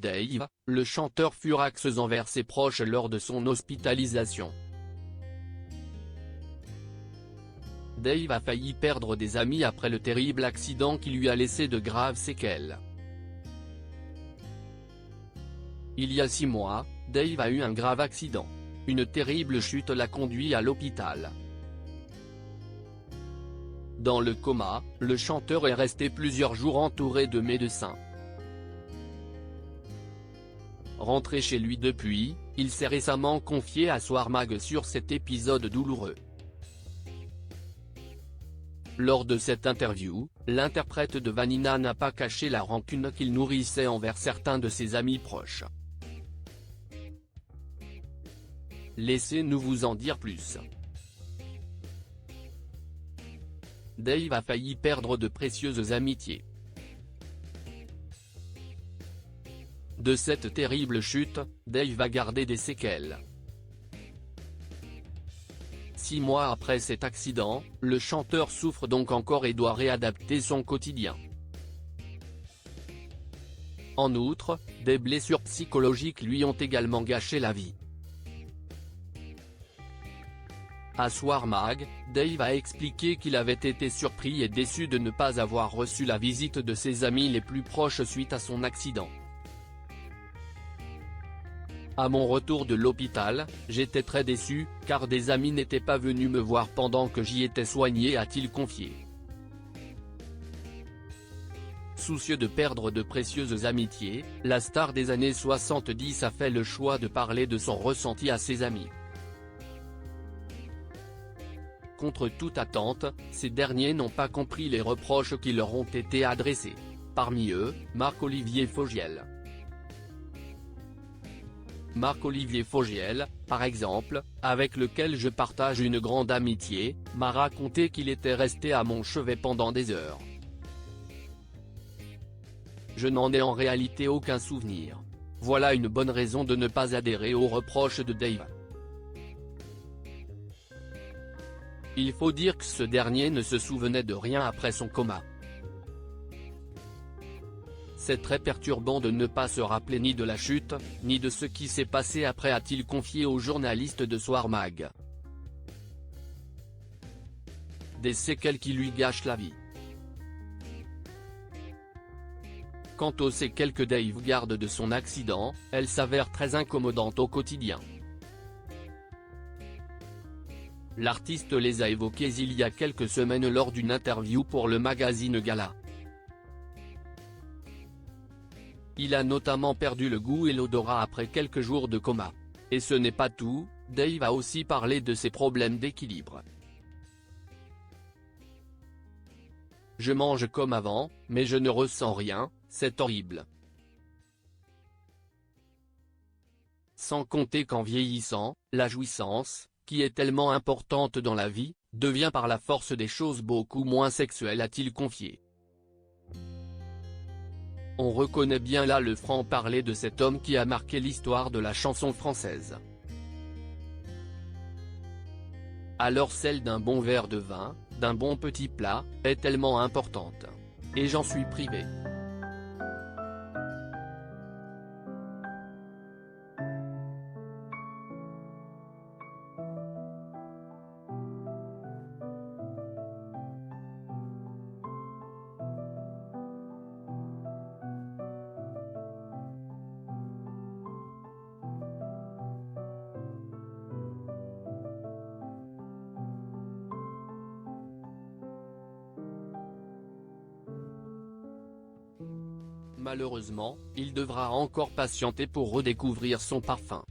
Dave, le chanteur furax envers ses proches lors de son hospitalisation. Dave a failli perdre des amis après le terrible accident qui lui a laissé de graves séquelles. Il y a 6 mois, Dave a eu un grave accident. Une terrible chute l'a conduit à l'hôpital. Dans le coma, le chanteur est resté plusieurs jours entouré de médecins. Rentré chez lui depuis, il s'est récemment confié à Soir Mag sur cet épisode douloureux. Lors de cette interview, l'interprète de Vanina n'a pas caché la rancune qu'il nourrissait envers certains de ses amis proches. Laissez-nous vous en dire plus. Dave a failli perdre de précieuses amitiés. De cette terrible chute, Dave va garder des séquelles. 6 mois après cet accident, le chanteur souffre donc encore et doit réadapter son quotidien. En outre, des blessures psychologiques lui ont également gâché la vie. À Soir Mag, Dave a expliqué qu'il avait été surpris et déçu de ne pas avoir reçu la visite de ses amis les plus proches suite à son accident. À mon retour de l'hôpital, j'étais très déçu, car des amis n'étaient pas venus me voir pendant que j'y étais soigné, a-t-il confié. Soucieux de perdre de précieuses amitiés, la star des années 70 a fait le choix de parler de son ressenti à ses amis. Contre toute attente, ces derniers n'ont pas compris les reproches qui leur ont été adressés. Parmi eux, Marc-Olivier Fogiel. Marc-Olivier Fogiel, par exemple, avec lequel je partage une grande amitié, m'a raconté qu'il était resté à mon chevet pendant des heures. Je n'en ai en réalité aucun souvenir. Voilà une bonne raison de ne pas adhérer aux reproches de Dave. Il faut dire que ce dernier ne se souvenait de rien après son coma. C'est très perturbant de ne pas se rappeler ni de la chute, ni de ce qui s'est passé après, a-t-il confié aux journalistes de Soir Mag. Des séquelles qui lui gâchent la vie. Quant aux séquelles que Dave garde de son accident, elles s'avèrent très incommodantes au quotidien. L'artiste les a évoquées il y a quelques semaines lors d'une interview pour le magazine Gala. Il a notamment perdu le goût et l'odorat après quelques jours de coma. Et ce n'est pas tout, Dave a aussi parlé de ses problèmes d'équilibre. Je mange comme avant, mais je ne ressens rien, c'est horrible. Sans compter qu'en vieillissant, la jouissance, qui est tellement importante dans la vie, devient par la force des choses beaucoup moins sexuelle, a-t-il confié. On reconnaît bien là le franc-parler de cet homme qui a marqué l'histoire de la chanson française. Alors celle d'un bon verre de vin, d'un bon petit plat, est tellement importante. Et j'en suis privé. Malheureusement, il devra encore patienter pour redécouvrir son parfum.